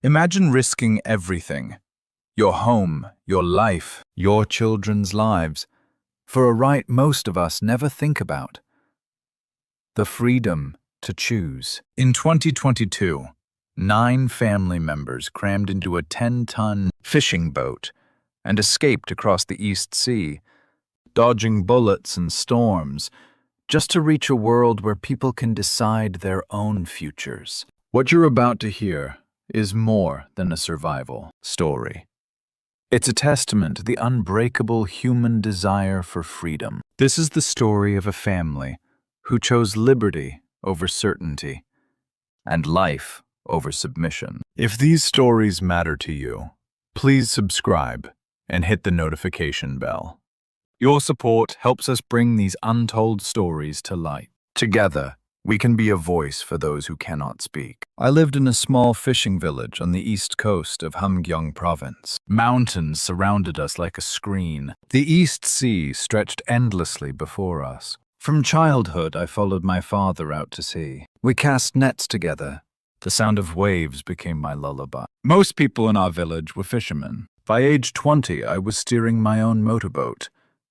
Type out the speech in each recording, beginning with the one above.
Imagine risking everything, your home, your life, your children's lives, for a right most of us never think about: the freedom to choose. In 2022, 9 family members crammed into a 10-ton fishing boat and escaped across the East Sea, dodging bullets and storms, just to reach a world where people can decide their own futures. What you're about to hear is more than a survival story. It's a testament to the unbreakable human desire for freedom. This is the story of a family who chose liberty over certainty and life over submission. If these stories matter to you, please subscribe and hit the notification bell. Your support helps us bring these untold stories to light. Together, we can be a voice for those who cannot speak. I lived in a small fishing village on the east coast of Hamgyong province. Mountains surrounded us like a screen. The East Sea stretched endlessly before us. From childhood, I followed my father out to sea. We cast nets together. The sound of waves became my lullaby. Most people in our village were fishermen. By age 20, I was steering my own motorboat,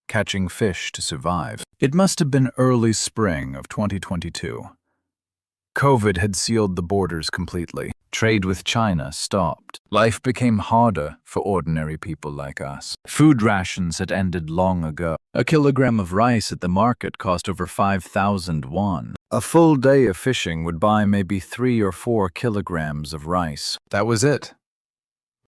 catching fish to survive. It must have been early spring of 2022. COVID had sealed the borders completely. Trade with China stopped. Life became harder for ordinary people like us. Food rations had ended long ago. A kilogram of rice at the market cost over 5,000 won. A full day of fishing would buy maybe 3 or 4 kilograms of rice. That was it.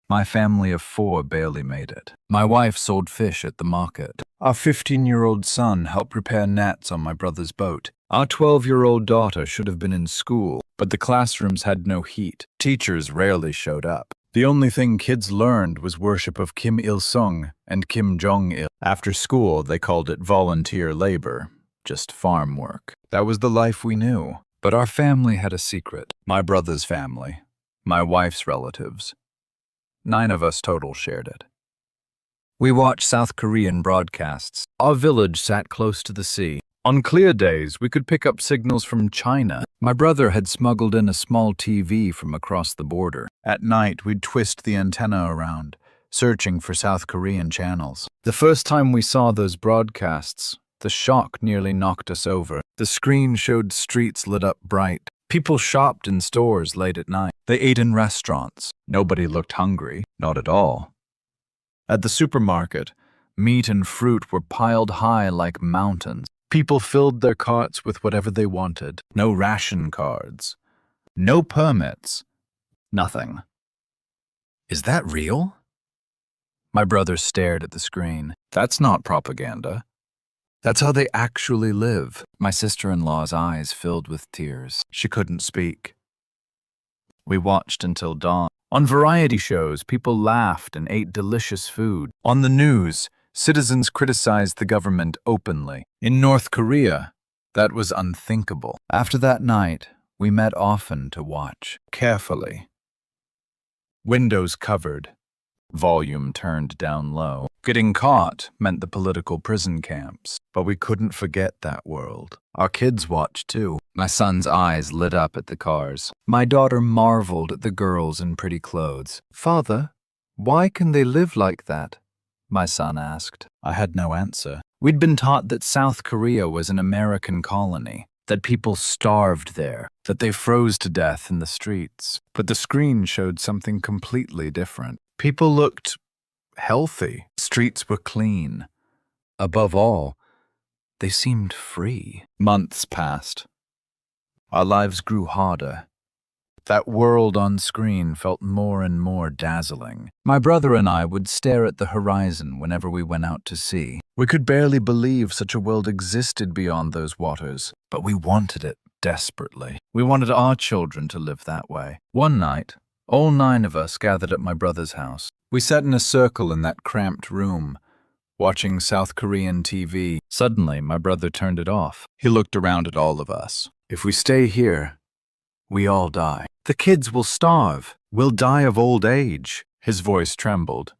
My family of 4 barely made it. My wife sold fish at the market. Our 15-year-old son helped repair nets on my brother's boat. Our 12-year-old daughter should have been in school, but the classrooms had no heat. Teachers rarely showed up. The only thing kids learned was worship of Kim Il-sung and Kim Jong-il. After school, they called it volunteer labor, just farm work. That was the life we knew. But our family had a secret. My brother's family, my wife's relatives. 9 of us total shared it. We watched South Korean broadcasts. Our village sat close to the sea. On clear days, we could pick up signals from China. My brother had smuggled in a small TV from across the border. At night, we'd twist the antenna around, searching for South Korean channels. The first time we saw those broadcasts, the shock nearly knocked us over. The screen showed streets lit up bright. People shopped in stores late at night. They ate in restaurants. Nobody looked hungry, not at all. At the supermarket, meat and fruit were piled high like mountains. People filled their carts with whatever they wanted. No ration cards. No permits. Nothing. Is that real? My brother stared at the screen. That's not propaganda. That's how they actually live. My sister-in-law's eyes filled with tears. She couldn't speak. We watched until dawn. On variety shows, people laughed and ate delicious food. On the news, citizens criticized the government openly. In North Korea, that was unthinkable. After that night, we met often to watch, carefully. Windows covered, volume turned down low. Getting caught meant the political prison camps, but we couldn't forget that world. Our kids watched too. My son's eyes lit up at the cars. My daughter marveled at the girls in pretty clothes. "Father, why can they live like that?" my son asked. I had no answer. We'd been taught that South Korea was an American colony, that people starved there, that they froze to death in the streets. But the screen showed something completely different. People looked healthy. Streets were clean. Above all, they seemed free. Months passed. Our lives grew harder. That world on screen felt more and more dazzling. My brother and I would stare at the horizon whenever we went out to sea. We could barely believe such a world existed beyond those waters, but we wanted it desperately. We wanted our children to live that way. One night, all 9 of us gathered at my brother's house. We sat in a circle in that cramped room, watching South Korean TV. Suddenly, my brother turned it off. He looked around at all of us. "If we stay here, we all die. The kids will starve. We'll die of old age." His voice trembled,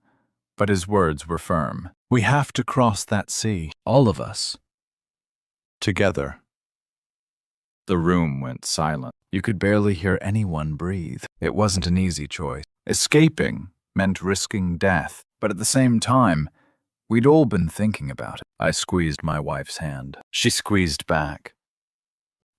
but his words were firm. "We have to cross that sea, all of us. Together." The room went silent. You could barely hear anyone breathe. It wasn't an easy choice. Escaping meant risking death, but at the same time, we'd all been thinking about it. I squeezed my wife's hand. She squeezed back.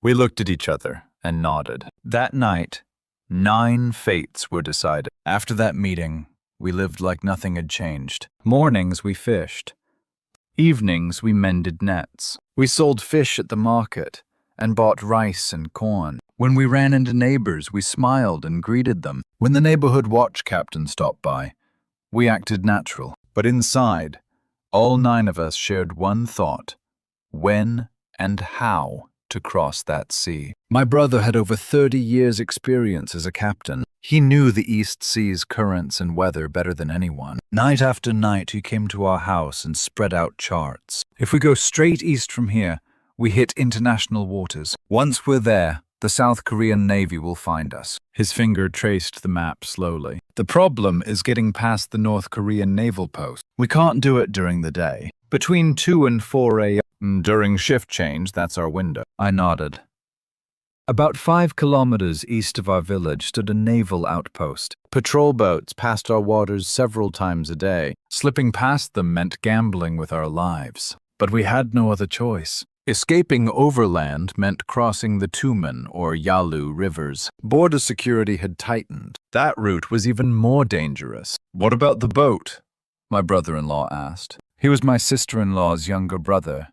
We looked at each other and nodded. That night, 9 fates were decided. After that meeting, we lived like nothing had changed. Mornings we fished. Evenings we mended nets. We sold fish at the market and bought rice and corn. When we ran into neighbors, we smiled and greeted them. When the neighborhood watch captain stopped by, we acted natural. But inside, all 9 of us shared one thought: when and how to cross that sea. My brother had over 30 years' experience as a captain. He knew the East Sea's currents and weather better than anyone. Night after night, he came to our house and spread out charts. If we go straight east from here, we hit international waters. Once we're there, the South Korean Navy will find us. His finger traced the map slowly. The problem is getting past the North Korean naval post. We can't do it during the day. Between 2 and 4 a.m. during shift change, that's our window. I nodded. About 5 kilometers east of our village stood a naval outpost. Patrol boats passed our waters several times a day. Slipping past them meant gambling with our lives. But we had no other choice. Escaping overland meant crossing the Tumen or Yalu rivers. Border security had tightened. That route was even more dangerous. What about the boat? My brother-in-law asked. He was my sister-in-law's younger brother,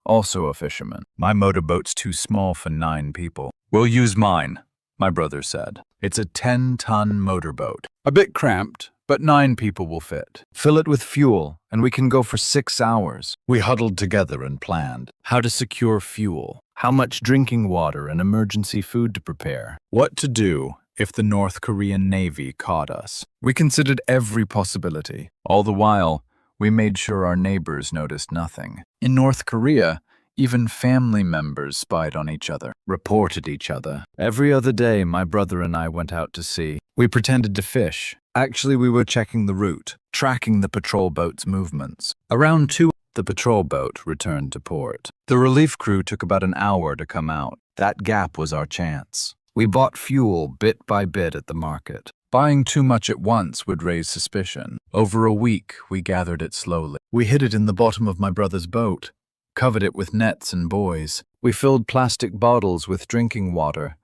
also a fisherman. My motorboat's too small for 9 people. We'll use mine, my brother said. It's a 10-ton motorboat. A bit cramped, but 9 people will fit. Fill it with fuel, and we can go for 6 hours. We huddled together and planned how to secure fuel, how much drinking water and emergency food to prepare, what to do if the North Korean Navy caught us. We considered every possibility. All the while, we made sure our neighbors noticed nothing. In North Korea, even family members spied on each other, reported each other. Every other day, my brother and I went out to sea. We pretended to fish. Actually, we were checking the route, tracking the patrol boat's movements. Around 2, the patrol boat returned to port. The relief crew took about an hour to come out. That gap was our chance. We bought fuel bit by bit at the market. Buying too much at once would raise suspicion. Over a week, we gathered it slowly. We hid it in the bottom of my brother's boat, covered it with nets and buoys. We filled plastic bottles with drinking water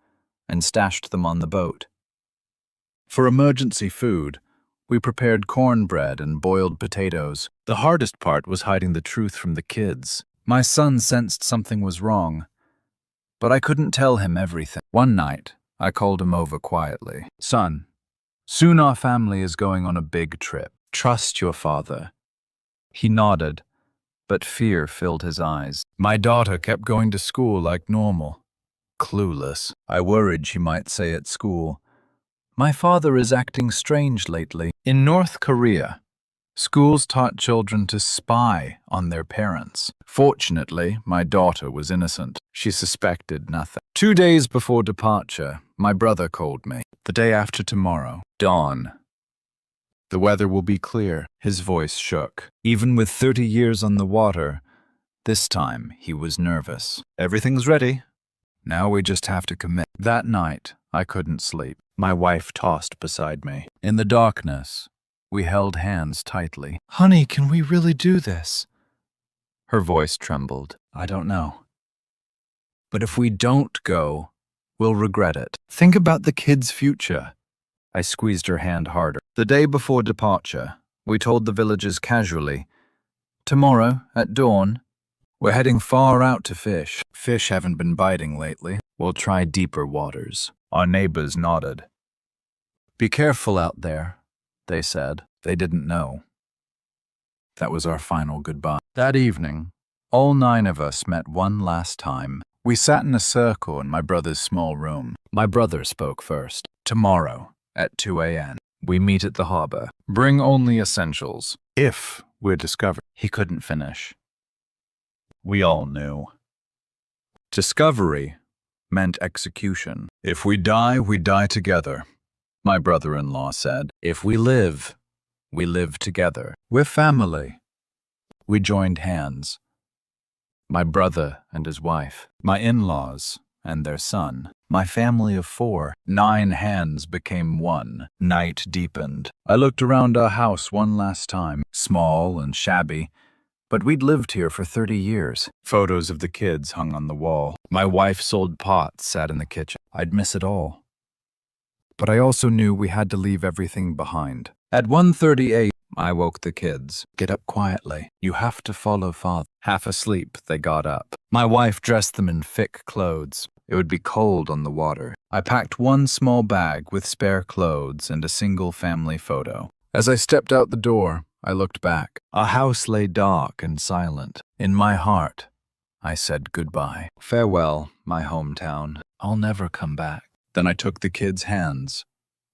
and stashed them on the boat. For emergency food, we prepared cornbread and boiled potatoes. The hardest part was hiding the truth from the kids. My son sensed something was wrong, but I couldn't tell him everything. One night, I called him over quietly. Son, soon our family is going on a big trip. Trust your father. He nodded, but fear filled his eyes. My daughter kept going to school like normal. Clueless. I worried she might say at school, "My father is acting strange lately." In North Korea, schools taught children to spy on their parents. Fortunately, my daughter was innocent. She suspected nothing. 2 days before departure, my brother called me. The day after tomorrow, dawn. The weather will be clear. His voice shook. Even with 30 years on the water, this time he was nervous. Everything's ready. Now we just have to commit. That night, I couldn't sleep. My wife tossed beside me. In the darkness, we held hands tightly. "Honey, can we really do this?" Her voice trembled. "I don't know. But if we don't go, we'll regret it. Think about the kids' future." I squeezed her hand harder. The day before departure, we told the villagers casually, "Tomorrow, at dawn, we're heading far out to fish. Fish haven't been biting lately. We'll try deeper waters." Our neighbors nodded. "Be careful out there," they said. They didn't know. That was our final goodbye. That evening, all 9 of us met one last time. We sat in a circle in my brother's small room. My brother spoke first. "Tomorrow, at 2 a.m., we meet at the harbor. Bring only essentials. If we're discovered." He couldn't finish. We all knew. Discovery meant execution. "If we die together," my brother-in-law said. "If we live together. We're family." We joined hands. My brother and his wife, my in-laws and their son, My family of 4, 9 hands became one. Night deepened. I looked around our house one last time, small and shabby, but we'd lived here for 30 years. Photos of the kids hung on the wall. My wife's old pot sat in the kitchen. I'd miss it all. But I also knew we had to leave everything behind. At 1:38, I woke the kids. Get up quietly. You have to follow Father. Half asleep, they got up. My wife dressed them in thick clothes. It would be cold on the water. I packed one small bag with spare clothes and a single family photo. As I stepped out the door, I looked back. Our house lay dark and silent. In my heart, I said goodbye. Farewell, my hometown. I'll never come back. Then I took the kids' hands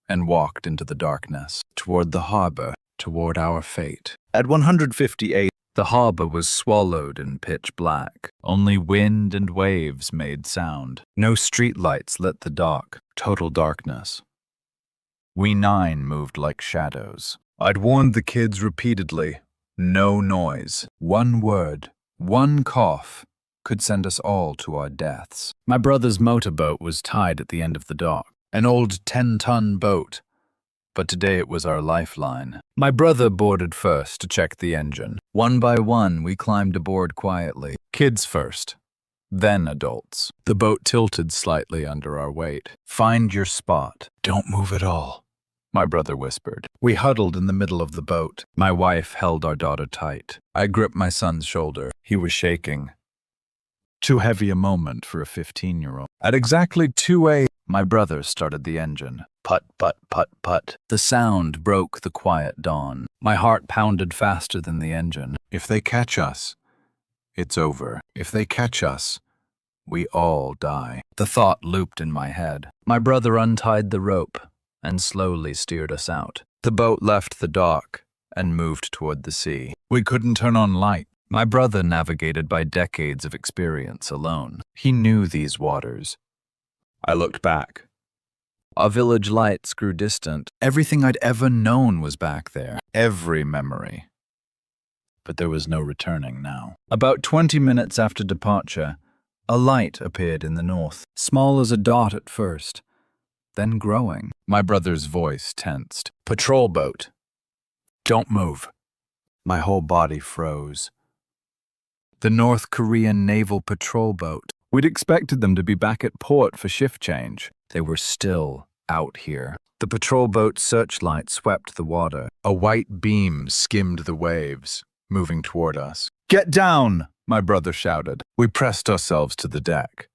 and walked into the darkness, toward the harbor, toward our fate. At 158, the harbor was swallowed in pitch black. Only wind and waves made sound. No streetlights lit the dock. Total darkness. We 9 moved like shadows. I'd warned the kids repeatedly. No noise. One word, one cough could send us all to our deaths. My brother's motorboat was tied at the end of the dock. An old 10-ton boat. But today it was our lifeline. My brother boarded first to check the engine. One by one, we climbed aboard quietly. Kids first, then adults. The boat tilted slightly under our weight. Find your spot. Don't move at all, my brother whispered. We huddled in the middle of the boat. My wife held our daughter tight. I gripped my son's shoulder. He was shaking. Too heavy a moment for a 15-year-old. At exactly 2 a.m., my brother started the engine. Put, put, put, put. The sound broke the quiet dawn. My heart pounded faster than the engine. If they catch us, it's over. If they catch us, we all die. The thought looped in my head. My brother untied the rope and slowly steered us out. The boat left the dock and moved toward the sea. We couldn't turn on light. My brother navigated by decades of experience alone. He knew these waters. I looked back. Our village lights grew distant. Everything I'd ever known was back there. Every memory. But there was no returning now. About 20 minutes after departure, a light appeared in the north, small as a dot at first, then growing. My brother's voice tensed. Patrol boat. Don't move. My whole body froze. The North Korean naval patrol boat. We'd expected them to be back at port for shift change. They were still out here. The patrol boat's searchlight swept the water. A white beam skimmed the waves, moving toward us. Get down, my brother shouted. We pressed ourselves to the deck.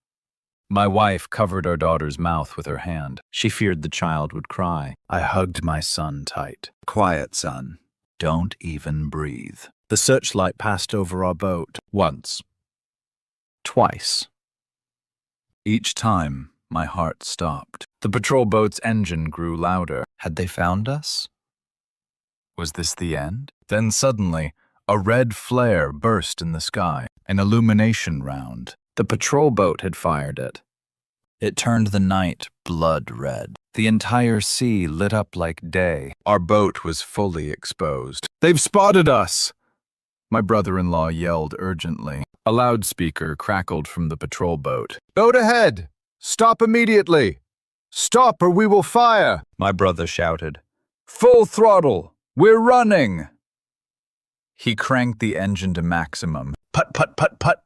My wife covered our daughter's mouth with her hand. She feared the child would cry. I hugged my son tight. Quiet, son. Don't even breathe. The searchlight passed over our boat. Once. Twice. Each time, my heart stopped. The patrol boat's engine grew louder. Had they found us? Was this the end? Then suddenly, a red flare burst in the sky, an illumination round. The patrol boat had fired it. It turned the night blood red. The entire sea lit up like day. Our boat was fully exposed. They've spotted us! My brother-in-law yelled urgently. A loudspeaker crackled from the patrol boat. Boat ahead! Stop immediately! Stop or we will fire! My brother shouted. Full throttle! We're running! He cranked the engine to maximum. Put, put, put, put!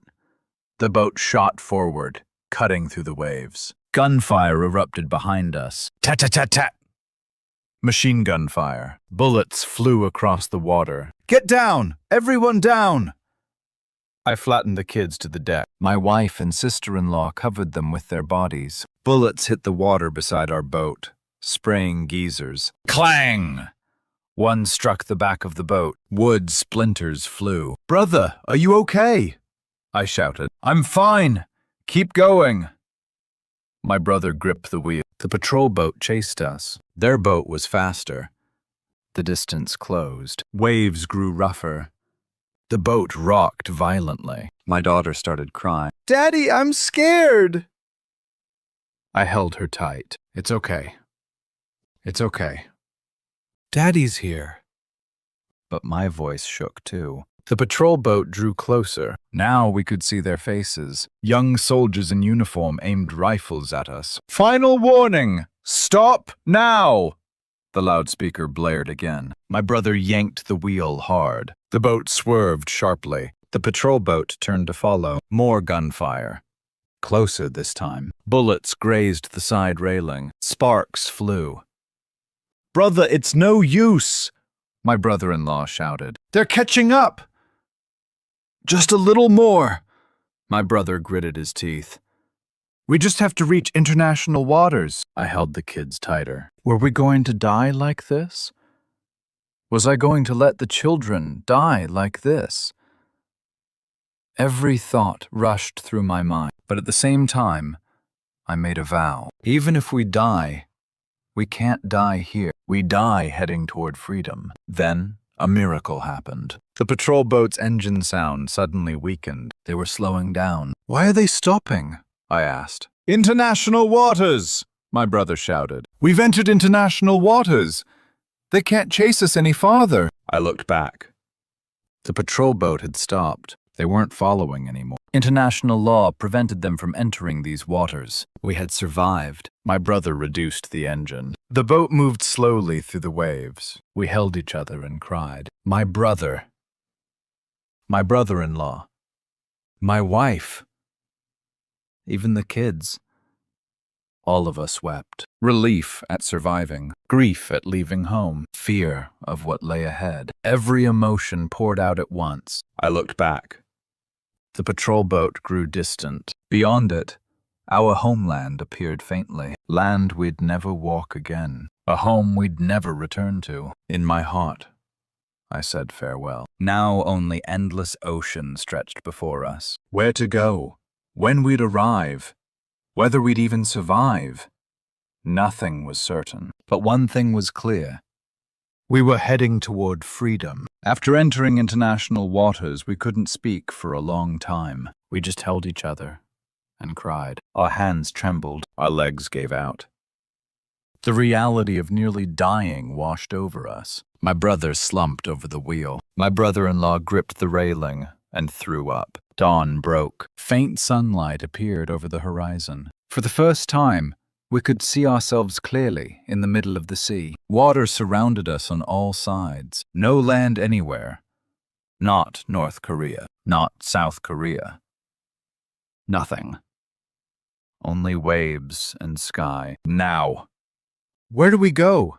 The boat shot forward, cutting through the waves. Gunfire erupted behind us. Tat, tat, tat, tat! Machine gun fire. Bullets flew across the water. Get down! Everyone down! I flattened the kids to the deck. My wife and sister-in-law covered them with their bodies. Bullets hit the water beside our boat, spraying geysers. Clang! One struck the back of the boat. Wood splinters flew. Brother, are you okay? I shouted. I'm fine. Keep going. My brother gripped the wheel. The patrol boat chased us. Their boat was faster. The distance closed. Waves grew rougher. The boat rocked violently. My daughter started crying. Daddy, I'm scared! I held her tight. It's okay. It's okay. Daddy's here. But my voice shook too. The patrol boat drew closer. Now we could see their faces. Young soldiers in uniform aimed rifles at us. "Final warning! Stop now!" The loudspeaker blared again. My brother yanked the wheel hard. The boat swerved sharply. The patrol boat turned to follow. More gunfire. Closer this time. Bullets grazed the side railing. Sparks flew. "Brother, it's no use!" my brother-in-law shouted. "They're catching up!" "Just a little more!" My brother gritted his teeth. "We just have to reach international waters." I held the kids tighter. Were we going to die like this? Was I going to let the children die like this? Every thought rushed through my mind, but at the same time, I made a vow. Even if we die, we can't die here. We die heading toward freedom. Then, a miracle happened. The patrol boat's engine sound suddenly weakened. They were slowing down. "Why are they stopping?" I asked. "International waters!" my brother shouted. "We've entered international waters! They can't chase us any farther!" I looked back. The patrol boat had stopped. They weren't following anymore. International law prevented them from entering these waters. We had survived. My brother reduced the engine. The boat moved slowly through the waves. We held each other and cried. My brother. My brother-in-law. My wife. Even the kids. All of us wept. Relief at surviving. Grief at leaving home. Fear of what lay ahead. Every emotion poured out at once. I looked back. The patrol boat grew distant. Beyond it, our homeland appeared faintly. Land we'd never walk again. A home we'd never return to. In my heart, I said farewell. Now only endless ocean stretched before us. Where to go? When we'd arrive? Whether we'd even survive? Nothing was certain. But one thing was clear. We were heading toward freedom. After entering international waters, we couldn't speak for a long time. We just held each other and cried. Our hands trembled. Our legs gave out. The reality of nearly dying washed over us. My brother slumped over the wheel. My brother-in-law gripped the railing and threw up. Dawn broke. Faint sunlight appeared over the horizon. For the first time, we could see ourselves clearly in the middle of the sea. Water surrounded us on all sides. No land anywhere. Not North Korea. Not South Korea. Nothing. Only waves and sky. Now. Where do we go?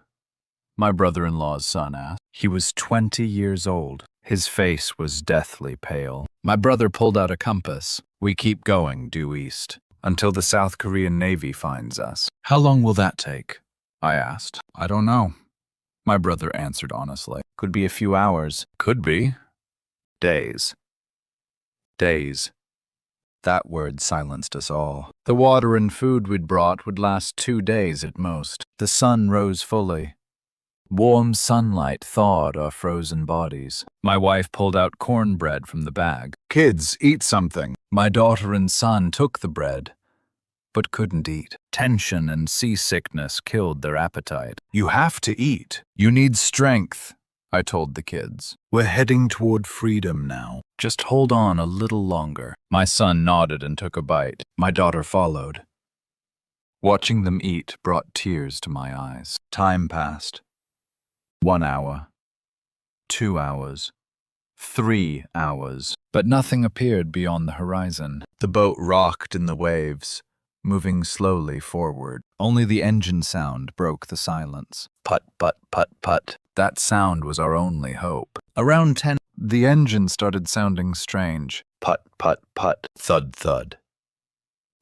My brother-in-law's son asked. He was 20 years old. His face was deathly pale. My brother pulled out a compass. We keep going due east. Until the South Korean Navy finds us. How long will that take? I asked. I don't know. My brother answered honestly. Could be a few hours. Could be. Days. Days. That word silenced us all. The water and food we'd brought would last 2 days at most. The sun rose fully. Warm sunlight thawed our frozen bodies. My wife pulled out cornbread from the bag. Kids, eat something. My daughter and son took the bread, but couldn't eat. Tension and seasickness killed their appetite. You have to eat. You need strength, I told the kids. We're heading toward freedom now. Just hold on a little longer. My son nodded and took a bite. My daughter followed. Watching them eat brought tears to my eyes. Time passed. 1 hour, 2 hours, 3 hours, but nothing appeared beyond the horizon. The boat rocked in the waves, moving slowly forward. Only the engine sound broke the silence. Put, put, put, put. That sound was our only hope. Around 10, the engine started sounding strange. Put, put, put. Thud, thud.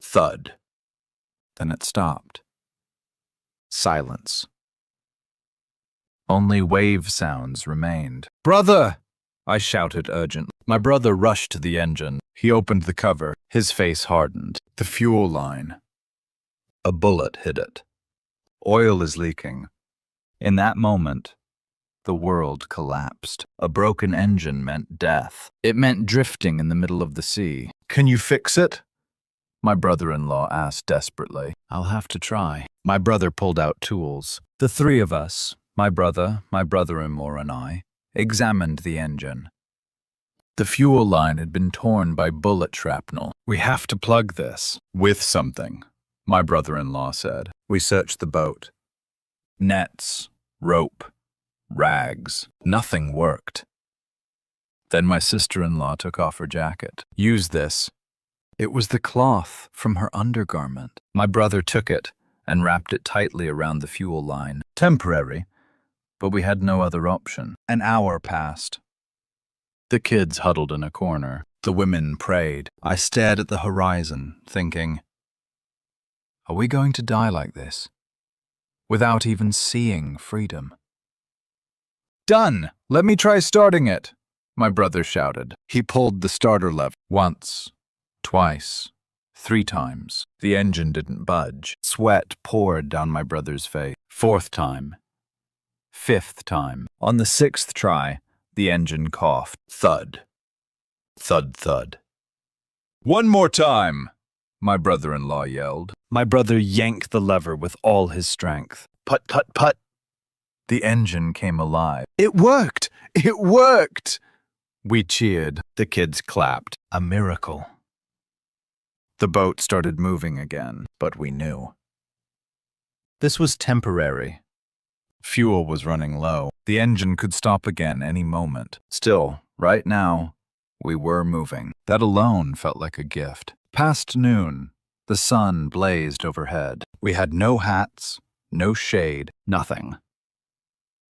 Thud. Then it stopped. Silence. Only wave sounds remained. Brother! I shouted urgently. My brother rushed to the engine. He opened the cover. His face hardened. The fuel line. A bullet hit it. Oil is leaking. In that moment, the world collapsed. A broken engine meant death. It meant drifting in the middle of the sea. Can you fix it? My brother-in-law asked desperately. I'll have to try. My brother pulled out tools. The three of us, my brother, my brother-in-law, and I, examined the engine. The fuel line had been torn by bullet shrapnel. "We have to plug this with something," my brother-in-law said. We searched the boat. Nets, rope, rags. Nothing worked. Then my sister-in-law took off her jacket. "Use this." It was the cloth from her undergarment. My brother took it and wrapped it tightly around the fuel line. Temporary, but we had no other option. An hour passed. The kids huddled in a corner. The women prayed. I stared at the horizon, thinking, are we going to die like this, without even seeing freedom? "Done! Let me try starting it," my brother shouted. He pulled the starter lever. Once, twice, 3 times. The engine didn't budge. Sweat poured down my brother's face. 4th time. 5th time. On the 6th try, the engine coughed. Thud. Thud, thud. "One more time," my brother-in-law yelled. My brother yanked the lever with all his strength. Put, put, put. The engine came alive. "It worked! It worked!" We cheered. The kids clapped. A miracle. The boat started moving again, but we knew this was temporary. Fuel was running low. The engine could stop again any moment. Still, right now, we were moving. That alone felt like a gift. Past noon, the sun blazed overhead. We had no hats, no shade, nothing.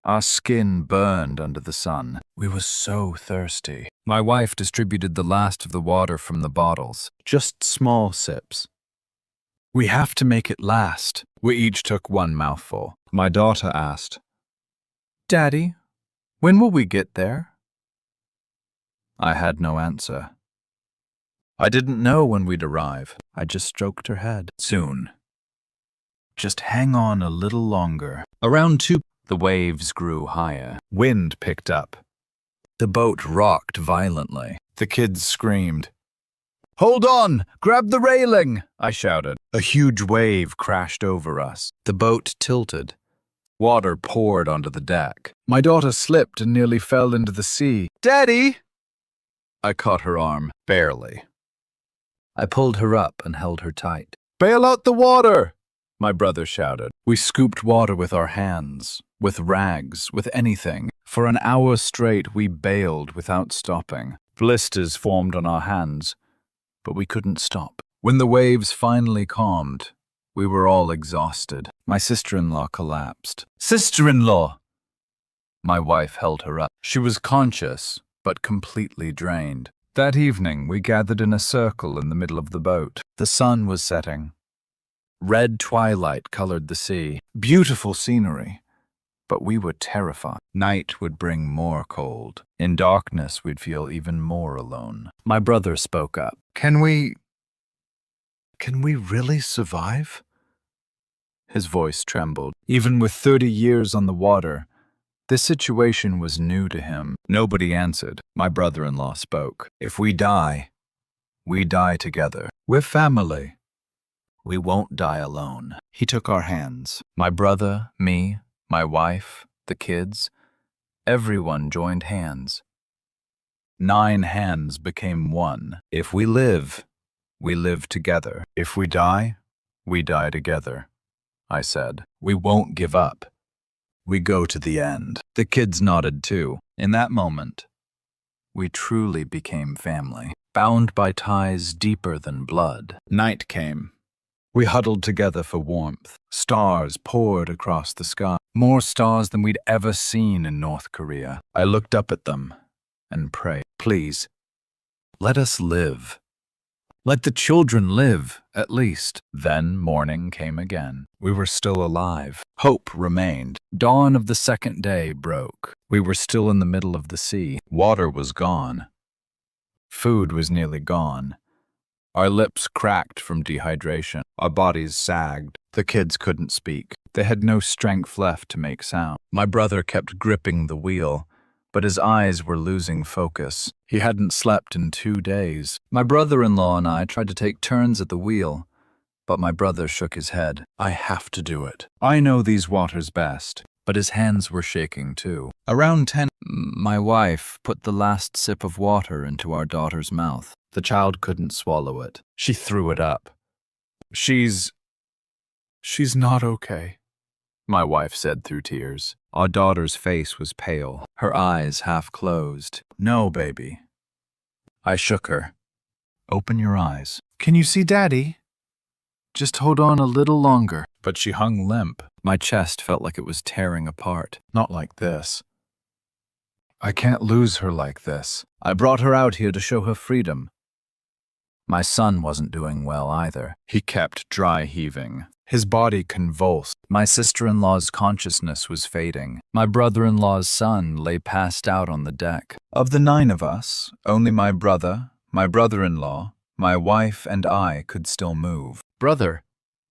Our skin burned under the sun. We were so thirsty. My wife distributed the last of the water from the bottles, just small sips. "We have to make it last." We each took one mouthful. My daughter asked, "Daddy, when will we get there?" I had no answer. I didn't know when we'd arrive. I just stroked her head. "Soon. Just hang on a little longer." Around 2, the waves grew higher. Wind picked up. The boat rocked violently. The kids screamed. "Hold on! Grab the railing!" I shouted. A huge wave crashed over us. The boat tilted. Water poured onto the deck. My daughter slipped and nearly fell into the sea. "Daddy!" I caught her arm, barely. I pulled her up and held her tight. "Bail out the water!" my brother shouted. We scooped water with our hands, with rags, with anything. For an hour straight, we bailed without stopping. Blisters formed on our hands, but we couldn't stop. When the waves finally calmed, we were all exhausted. My sister-in-law collapsed. "Sister-in-law!" My wife held her up. She was conscious, but completely drained. That evening, we gathered in a circle in the middle of the boat. The sun was setting. Red twilight colored the sea. Beautiful scenery. But we were terrified. Night would bring more cold. In darkness, we'd feel even more alone. My brother spoke up. Can we really survive?" His voice trembled. Even with 30 years on the water, this situation was new to him. Nobody answered. My brother-in-law spoke. "If we die, we die together. We're family. We won't die alone." He took our hands. My brother, me, my wife, the kids, everyone joined hands. 9 hands became one. If we live together. If we die together, I said. We won't give up. We go to the end. The kids nodded too. In that moment, we truly became family, bound by ties deeper than blood. Night came. We huddled together for warmth. Stars poured across the sky, more stars than we'd ever seen in North Korea. I looked up at them and prayed, "Please, let us live. Let the children live, at least." Then morning came again. We were still alive. Hope remained. Dawn of the second day broke. We were still in the middle of the sea. Water was gone. Food was nearly gone. Our lips cracked from dehydration. Our bodies sagged. The kids couldn't speak. They had no strength left to make sound. My brother kept gripping the wheel, but his eyes were losing focus. He hadn't slept in 2 days. My brother-in-law and I tried to take turns at the wheel, but my brother shook his head. "I have to do it. I know these waters best." but his hands were shaking too. Around 10, my wife put the last sip of water into our daughter's mouth. The child couldn't swallow it. She threw it up. She's not okay, my wife said through tears. Our daughter's face was pale, her eyes half closed. No, baby. I shook her. Open your eyes. Can you see Daddy? Just hold on a little longer. But she hung limp. My chest felt like it was tearing apart. Not like this. I can't lose her like this. I brought her out here to show her freedom. My son wasn't doing well either. He kept dry heaving. His body convulsed. My sister-in-law's consciousness was fading. My brother-in-law's son lay passed out on the deck. Of the 9 of us, only my brother, my brother-in-law, my wife, and I could still move. Brother,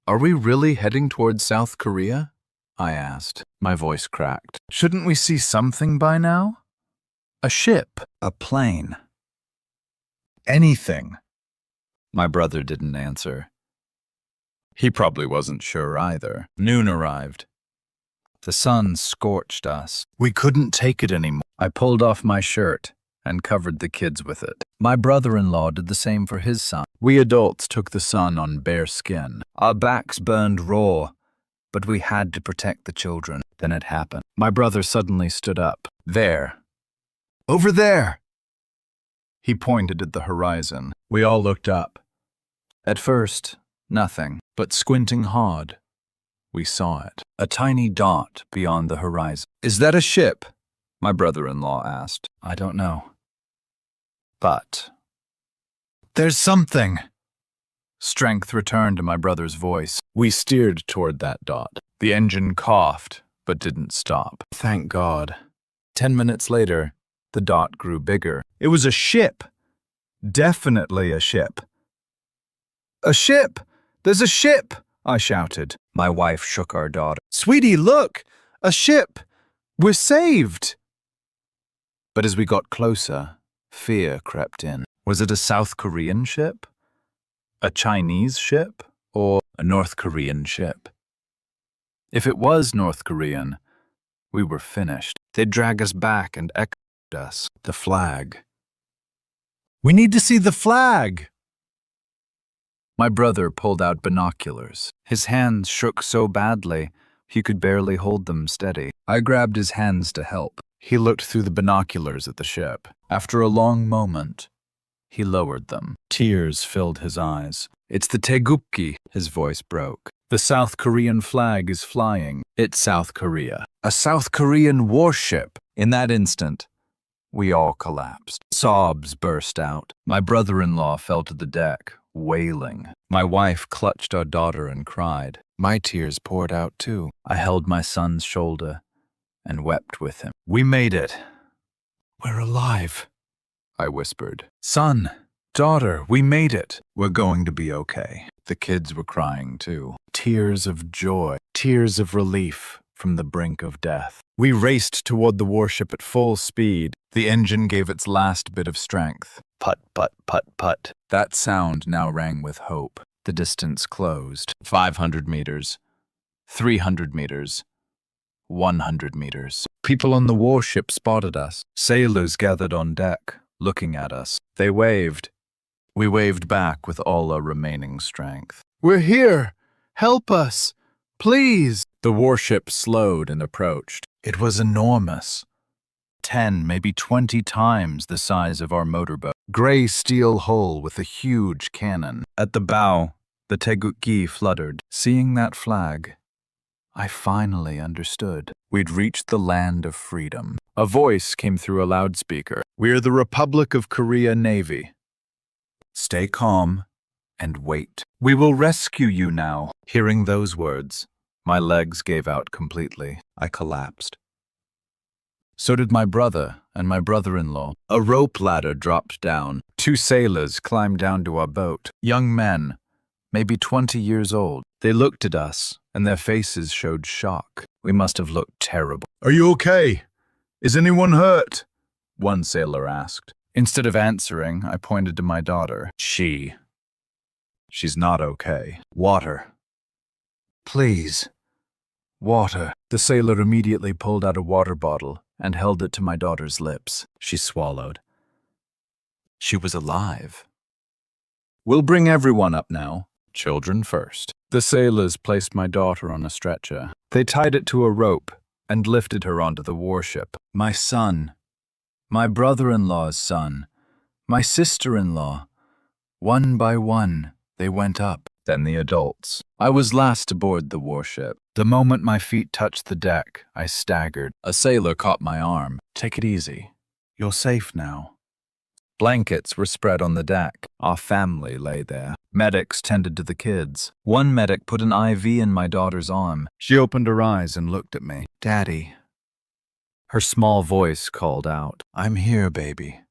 are we really heading towards South Korea? I asked. My voice cracked. Shouldn't we see something by now? A ship, a plane. Anything. My brother didn't answer. He probably wasn't sure either. Noon arrived. The sun scorched us. We couldn't take it anymore. I pulled off my shirt and covered the kids with it. My brother-in-law did the same for his son. We adults took the sun on bare skin. Our backs burned raw, but we had to protect the children. Then it happened. My brother suddenly stood up. There. Over there! He pointed at the horizon. We all looked up. At first, nothing, but squinting hard, we saw it. A tiny dot beyond the horizon. Is that a ship? My brother-in-law asked. I don't know. But there's something. Strength returned to my brother's voice. We steered toward that dot. The engine coughed, but didn't stop. Thank God. 10 minutes later, the dot grew bigger. It was a ship. Definitely a ship. A ship! There's a ship! I shouted. My wife shook our daughter. Sweetie, look! A ship! We're saved! But as we got closer, fear crept in. Was it a South Korean ship? A Chinese ship? Or a North Korean ship? If it was North Korean, we were finished. They'd drag us back and echoed us. The flag. We need to see the flag! My brother pulled out binoculars. His hands shook so badly, he could barely hold them steady. I grabbed his hands to help. He looked through the binoculars at the ship. After a long moment, he lowered them. Tears filled his eyes. It's the Taegukgi, his voice broke. The South Korean flag is flying. It's South Korea. A South Korean warship. In that instant, we all collapsed. Sobs burst out. My brother-in-law fell to the deck, wailing. My wife clutched our daughter and cried. My tears poured out too. I held my son's shoulder and wept with him. We made it. We're alive, I whispered. Son, daughter, we made it. We're going to be okay. The kids were crying too. Tears of joy, tears of relief from the brink of death. We raced toward the warship at full speed. The engine gave its last bit of strength. Put, put, put, put. That sound now rang with hope. The distance closed. 500 meters. 300 meters. 100 meters. People on the warship spotted us. Sailors gathered on deck, looking at us. They waved. We waved back with all our remaining strength. We're here! Help us! Please! The warship slowed and approached. It was enormous. 10, maybe 20 times the size of our motorboat. Gray steel hull with a huge cannon. At the bow, the Taegukgi fluttered. Seeing that flag, I finally understood. We'd reached the land of freedom. A voice came through a loudspeaker. We're the Republic of Korea Navy. Stay calm and wait. We will rescue you now. Hearing those words, my legs gave out completely. I collapsed. So did my brother and my brother-in-law. A rope ladder dropped down. 2 sailors climbed down to our boat. Young men, maybe 20 years old. They looked at us, and their faces showed shock. We must have looked terrible. Are you okay? Is anyone hurt? One sailor asked. Instead of answering, I pointed to my daughter. She's not okay. Water. Please. Water. The sailor immediately pulled out a water bottle and held it to my daughter's lips. She swallowed. She was alive. We'll bring everyone up now. Children first. The sailors placed my daughter on a stretcher. They tied it to a rope and lifted her onto the warship. My son, my brother-in-law's son, my sister-in-law. One by one, they went up. Then the adults. I was last aboard the warship. The moment my feet touched the deck, I staggered. A sailor caught my arm. Take it easy. You're safe now. Blankets were spread on the deck. Our family lay there. Medics tended to the kids. One medic put an IV in my daughter's arm. She opened her eyes and looked at me. Daddy. Her small voice called out. I'm here, baby,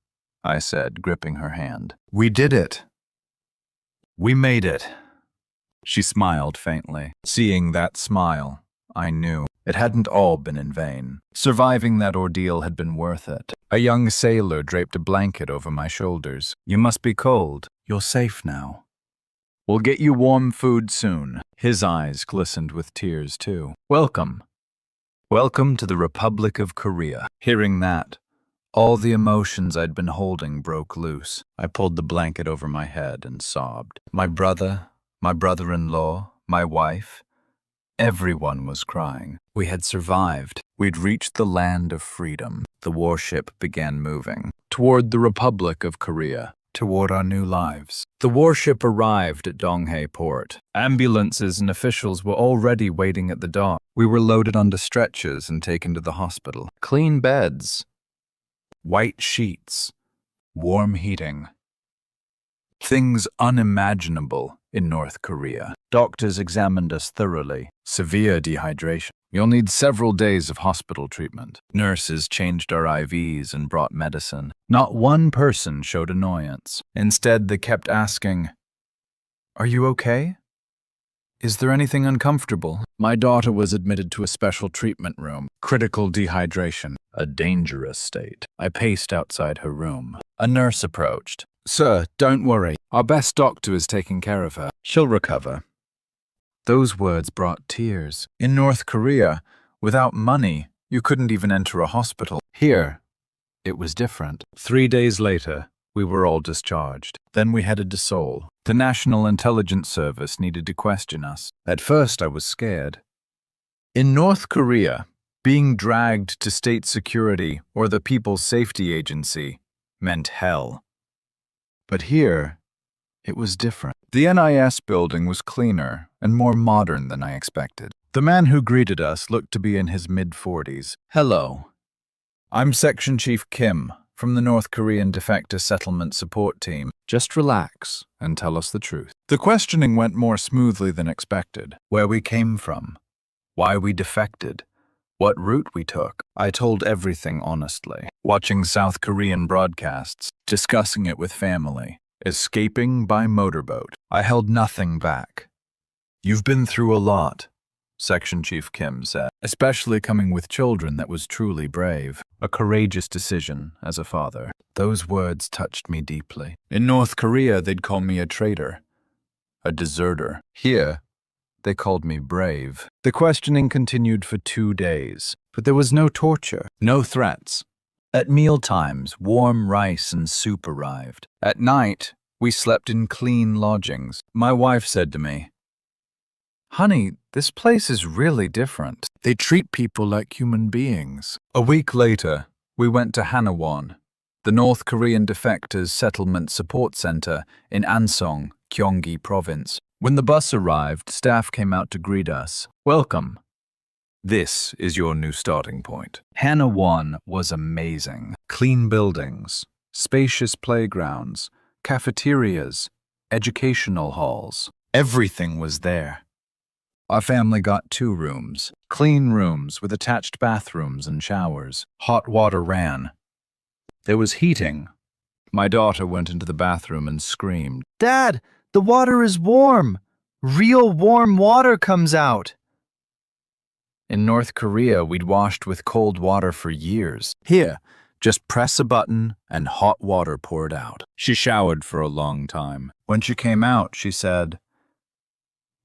I said, gripping her hand. We did it. We made it. She smiled faintly. Seeing that smile, I knew it hadn't all been in vain. Surviving that ordeal had been worth it. A young sailor draped a blanket over my shoulders. You must be cold. You're safe now. We'll get you warm food soon. His eyes glistened with tears, too. Welcome. Welcome to the Republic of Korea. Hearing that, all the emotions I'd been holding broke loose. I pulled the blanket over my head and sobbed. My brother, my brother-in-law, my wife, everyone was crying. We had survived. We'd reached the land of freedom. The warship began moving toward the Republic of Korea, toward our new lives. The warship arrived at Donghae port. Ambulances and officials were already waiting at the dock. We were loaded onto stretchers and taken to the hospital. Clean beds, white sheets, warm heating. Things unimaginable in North Korea. Doctors examined us thoroughly. Severe dehydration. You'll need several days of hospital treatment. Nurses changed our IVs and brought medicine. Not one person showed annoyance. Instead, they kept asking, "Are you okay? Is there anything uncomfortable?" My daughter was admitted to a special treatment room. Critical dehydration. A dangerous state. I paced outside her room. A nurse approached. "Sir, don't worry. Our best doctor is taking care of her. She'll recover." Those words brought tears. In North Korea, without money, you couldn't even enter a hospital. Here, it was different. 3 days later, we were all discharged. Then we headed to Seoul. The National Intelligence Service needed to question us. At first, I was scared. In North Korea, being dragged to state security or the People's Safety Agency meant hell. But here, it was different. The NIS building was cleaner and more modern than I expected. The man who greeted us looked to be in his mid-40s. "Hello. I'm Section Chief Kim from the North Korean Defector Settlement Support Team. Just relax and tell us the truth." The questioning went more smoothly than expected. Where we came from, why we defected, what route we took. I told everything honestly. Watching South Korean broadcasts, discussing it with family, escaping by motorboat. I held nothing back. "You've been through a lot," Section Chief Kim said. "Especially coming with children, that was truly brave. A courageous decision as a father." Those words touched me deeply. In North Korea, they'd call me a traitor, a deserter. Here, they called me brave. The questioning continued for 2 days, but there was no torture, no threats. At mealtimes, warm rice and soup arrived. At night, we slept in clean lodgings. My wife said to me, "Honey, this place is really different. They treat people like human beings." A week later, we went to Hanawon, the North Korean Defectors Settlement Support Center in Ansong, Gyeonggi Province. When the bus arrived, staff came out to greet us. "Welcome. This is your new starting point." Hanawon was amazing. Clean buildings, spacious playgrounds, cafeterias, educational halls. Everything was there. Our family got 2 rooms, clean rooms with attached bathrooms and showers. Hot water ran. There was heating. My daughter went into the bathroom and screamed, "Dad, the water is warm! Real warm water comes out!" In North Korea, we'd washed with cold water for years. Here, just press a button and hot water poured out. She showered for a long time. When she came out, she said,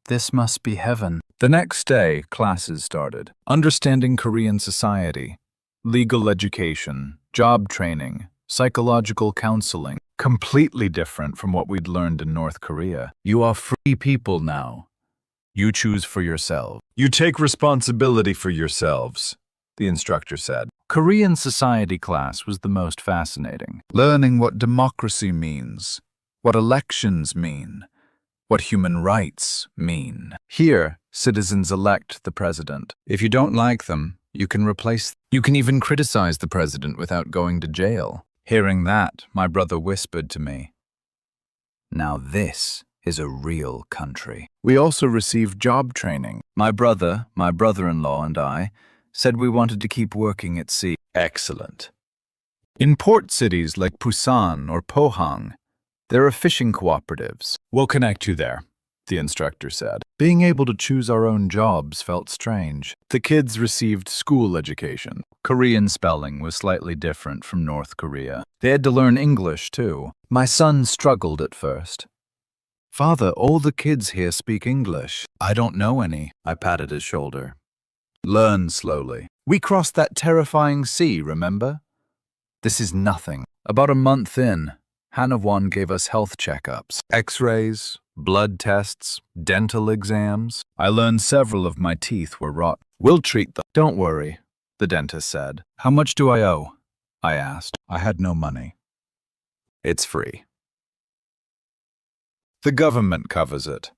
This must be heaven. The next day, classes started. Understanding Korean society, legal education, job training, psychological counseling. Completely different from what we'd learned in North Korea. You are free people now. You choose for yourselves. You take responsibility for yourselves, the instructor said. Korean society class was the most fascinating. Learning what democracy means, what elections mean, what human rights mean. Here, citizens elect the president. If you don't like them, you can replace them. You can even criticize the president without going to jail. Hearing that, my brother whispered to me, "Now this is a real country." We also received job training. My brother-in-law, and I said we wanted to keep working at sea. Excellent. In port cities like Busan or Pohang, there are fishing cooperatives. We'll connect you there, the instructor said. Being able to choose our own jobs felt strange. The kids received school education. Korean spelling was slightly different from North Korea. They had to learn English, too. My son struggled at first. "Father, all the kids here speak English." "I don't know any." I patted his shoulder. "Learn slowly. We crossed that terrifying sea, remember? This is nothing." About a month in, Hanawon gave us health checkups, x-rays, blood tests, dental exams. I learned several of my teeth were rotten. "We'll treat them." "Don't worry," the dentist said. "How much do I owe?" I asked. I had no money. "It's free. The government covers it."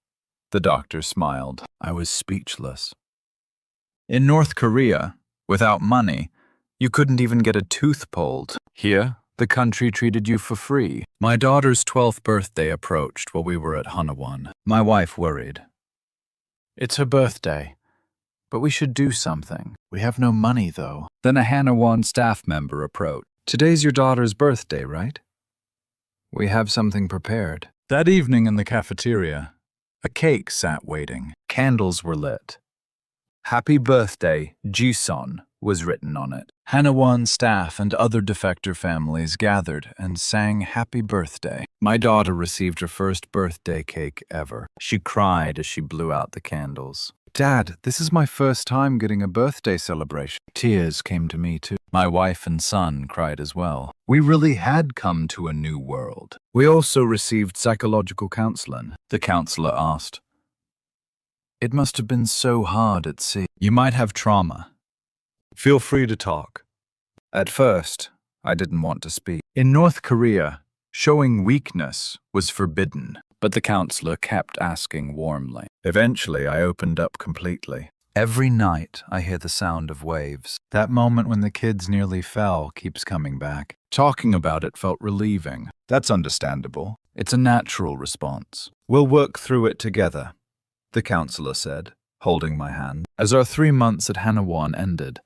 The doctor smiled. I was speechless. In North Korea, without money, you couldn't even get a tooth pulled. Here, the country treated you for free. My daughter's 12th birthday approached while we were at Hanawon. My wife worried. "It's her birthday, but we should do something. We have no money, though." Then a Hanawon staff member approached. "Today's your daughter's birthday, right? We have something prepared." That evening in the cafeteria, a cake sat waiting. Candles were lit. "Happy birthday, Jisun," was written on it. Hanawon staff and other Defector families gathered and sang happy birthday. My daughter received her first birthday cake ever. She cried as she blew out the candles. "Dad, this is my first time getting a birthday celebration." Tears came to me too. My wife and son cried as well. We really had come to a new world. We also received psychological counseling. The counselor asked, "It must have been so hard at sea. You might have trauma. Feel free to talk." At first, I didn't want to speak. In North Korea, showing weakness was forbidden, but the counselor kept asking warmly. Eventually, I opened up completely. Every night, I hear the sound of waves. That moment when the kids nearly fell keeps coming back. Talking about it felt relieving. That's understandable. It's a natural response. "We'll work through it together," the counselor said, holding my hand. As our 3 months at Hanawon ended,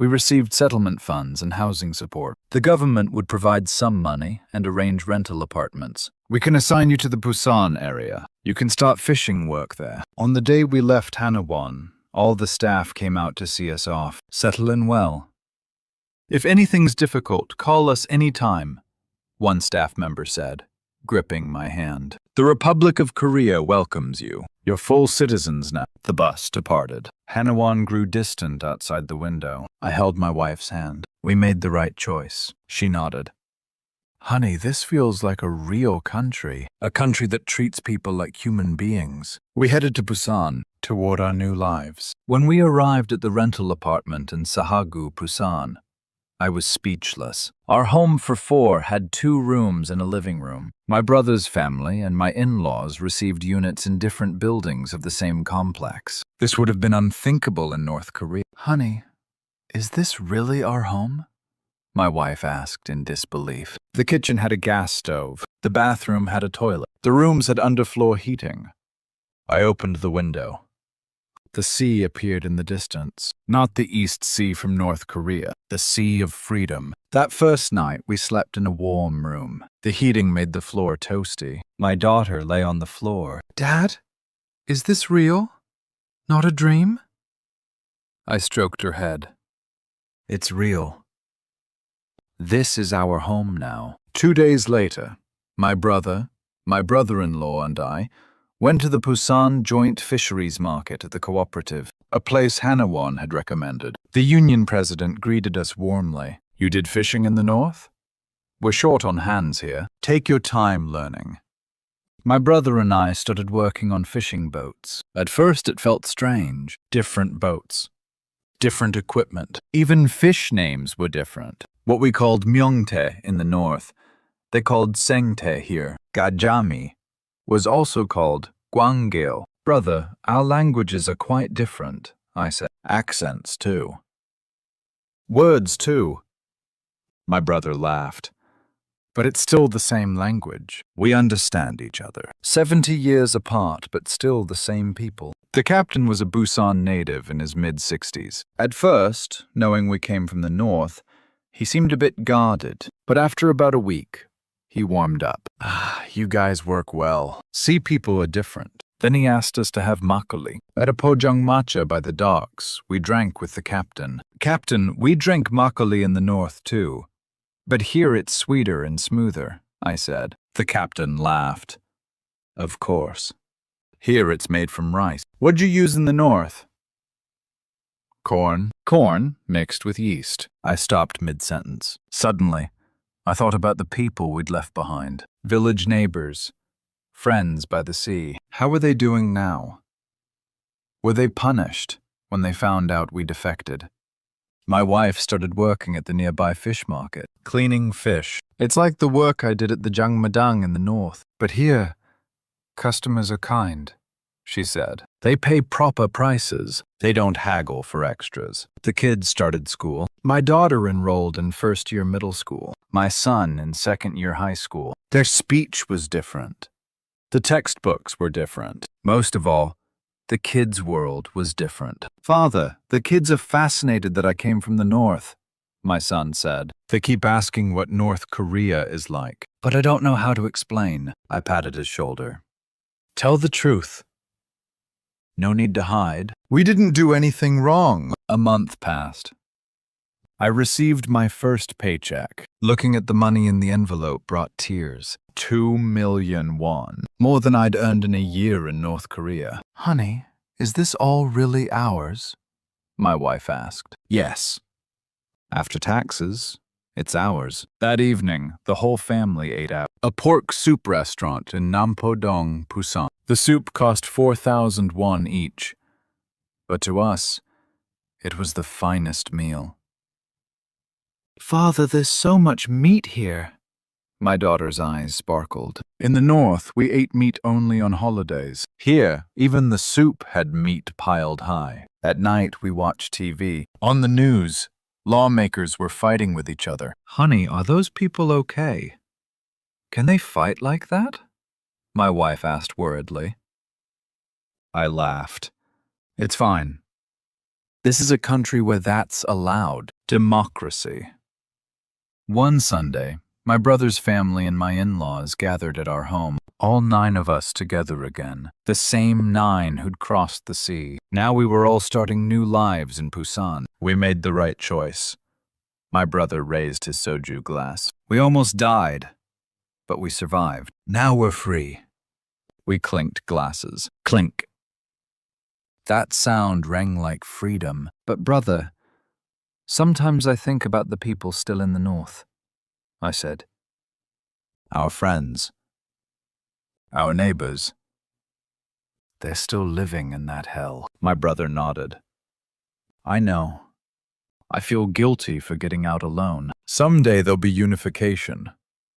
we received settlement funds and housing support. The government would provide some money and arrange rental apartments. "We can assign you to the Busan area. You can start fishing work there." On the day we left Hanawon, all the staff came out to see us off. "Settle in well. If anything's difficult, call us any time," one staff member said, gripping my hand. "The Republic of Korea welcomes you. You're full citizens now." The bus departed. Hanawon grew distant outside the window. I held my wife's hand. "We made the right choice." She nodded. "Honey, this feels like a real country. A country that treats people like human beings." We headed to Busan, toward our new lives. When we arrived at the rental apartment in Sahagu, Busan, I was speechless. Our home for 4 had 2 rooms and a living room. My brother's family and my in-laws received units in different buildings of the same complex. This would have been unthinkable in North Korea. "Honey, is this really our home?" my wife asked in disbelief. The kitchen had a gas stove. The bathroom had a toilet. The rooms had underfloor heating. I opened the window. The sea appeared in the distance. Not the East Sea from North Korea, the Sea of Freedom. That first night, we slept in a warm room. The heating made the floor toasty. My daughter lay on the floor. "Dad, is this real? Not a dream?" I stroked her head. "It's real. This is our home now." 2 days later, my brother-in-law and I Went to the Busan Joint Fisheries Market at the cooperative, a place Hanawan had recommended. The union president greeted us warmly. You did fishing in the north? We're short on hands here. Take your time learning. My brother and I started working on fishing boats. At first it felt strange. Different boats. Different equipment. Even fish names were different. What we called myongtae in the north, they called sengtae here. Gajami was also called Gwanggil. Brother, our languages are quite different, I said. Accents, too. Words, too. My brother laughed. But it's still the same language. We understand each other. 70 years apart, but still the same people. The captain was a Busan native in his mid-60s. At first, knowing we came from the north, he seemed a bit guarded. But after about a week, he warmed up. You guys work well. Sea people are different. Then he asked us to have makgeolli. At a pojangmacha by the docks, we drank with the captain. Captain, we drink makgeolli in the north too. But here it's sweeter and smoother, I said. The captain laughed. Of course. Here it's made from rice. What'd you use in the north? Corn. Corn mixed with yeast. I stopped mid-sentence. Suddenly, I thought about the people we'd left behind. Village neighbors. Friends by the sea. How were they doing now? Were they punished when they found out we defected? My wife started working at the nearby fish market, cleaning fish. It's like the work I did at the Jangmadang in the north. But here, customers are kind, she said. They pay proper prices. They don't haggle for extras. The kids started school. My daughter enrolled in first-year middle school. My son in second-year high school. Their speech was different. The textbooks were different. Most of all, the kids' world was different. Father, the kids are fascinated that I came from the north, my son said. They keep asking what North Korea is like. But I don't know how to explain. I patted his shoulder. Tell the truth. No need to hide. We didn't do anything wrong. A month passed. I received my first paycheck. Looking at the money in the envelope brought tears. 2 million won. More than I'd earned in a year in North Korea. Honey, is this all really ours? My wife asked. Yes. After taxes, it's ours. That evening, the whole family ate out. A pork soup restaurant in Nampodong, Busan. The soup cost 4,000 won each. But to us, it was the finest meal. Father, there's so much meat here. My daughter's eyes sparkled. In the north, we ate meat only on holidays. Here, even the soup had meat piled high. At night, we watched TV. On the news, lawmakers were fighting with each other. Honey, are those people okay? Can they fight like that? My wife asked worriedly. I laughed. It's fine. This is a country where that's allowed. Democracy. One Sunday, my brother's family and my in-laws gathered at our home, all 9 of us together again, the same 9 who'd crossed the sea. Now we were all starting new lives in Busan. We made the right choice. My brother raised his soju glass. We almost died, but we survived. Now we're free. We clinked glasses. Clink. That sound rang like freedom. But brother, sometimes I think about the people still in the north, I said. Our friends. Our neighbors. They're still living in that hell. My brother nodded. I know. I feel guilty for getting out alone. Someday there'll be unification,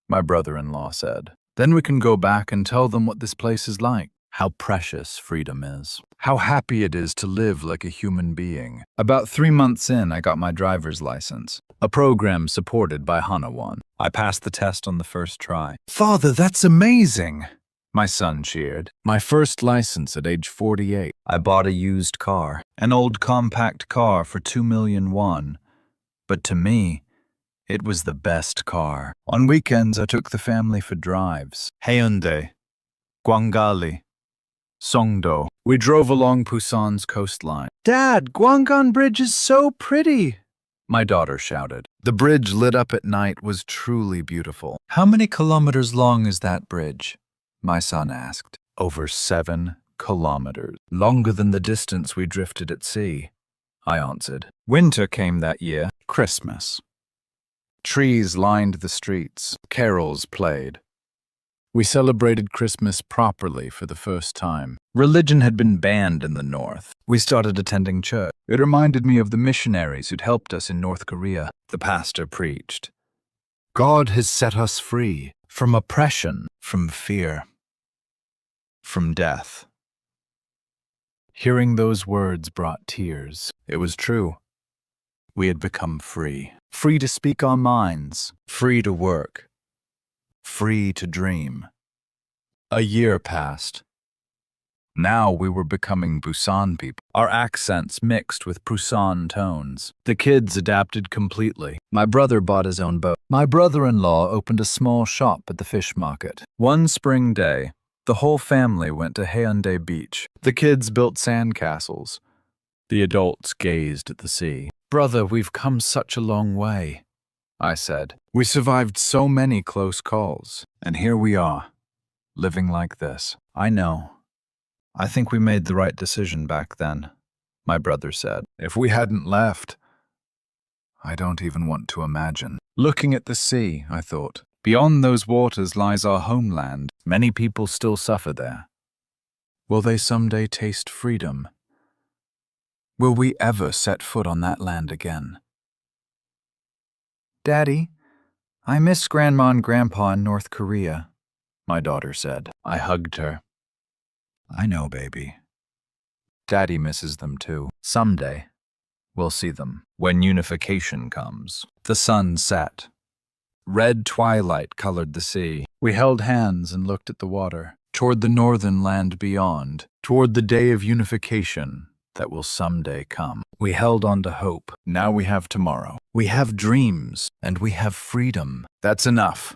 my brother-in-law said. Then we can go back and tell them what this place is like. How precious freedom is. How happy it is to live like a human being. About 3 months in, I got my driver's license, a program supported by Hanawan. I passed the test on the first try. Father, that's amazing! My son cheered. My first license at age 48. I bought a used car, an old compact car for 2 million won. But to me, it was the best car. On weekends, I took the family for drives. Haeundae, Gwangali, Songdo. We drove along Busan's coastline. Dad, Gwangan Bridge is so pretty, my daughter shouted. The bridge lit up at night was truly beautiful. How many kilometers long is that bridge? My son asked. Over 7 kilometers. Longer than the distance we drifted at sea, I answered. Winter came that year. Christmas. Trees lined the streets. Carols played. We celebrated Christmas properly for the first time. Religion had been banned in the North. We started attending church. It reminded me of the missionaries who'd helped us in North Korea. The pastor preached, "God has set us free from oppression, from fear, from death." Hearing those words brought tears. It was true. We had become free. Free to speak our minds. Free to work. Free to dream. A year passed. Now we were becoming Busan people. Our accents mixed with Busan tones. The kids adapted completely. My brother bought his own boat. My brother-in-law opened a small shop at the fish market. One spring day, the whole family went to Haeundae Beach. The kids built sandcastles. The adults gazed at the sea. "Brother, we've come such a long way," I said. "We survived so many close calls, and here we are, living like this." "I know. I think we made the right decision back then," my brother said. "If we hadn't left, I don't even want to imagine." Looking at the sea, I thought, beyond those waters lies our homeland. Many people still suffer there. Will they someday taste freedom? Will we ever set foot on that land again? "Daddy, I miss Grandma and Grandpa in North Korea," my daughter said. I hugged her. "I know, baby. Daddy misses them too. Someday, we'll see them. When unification comes." The sun set. Red twilight colored the sea. We held hands and looked at the water, toward the northern land beyond, toward the day of unification that will someday come. We held on to hope. Now we have tomorrow. We have dreams, and we have freedom. That's enough.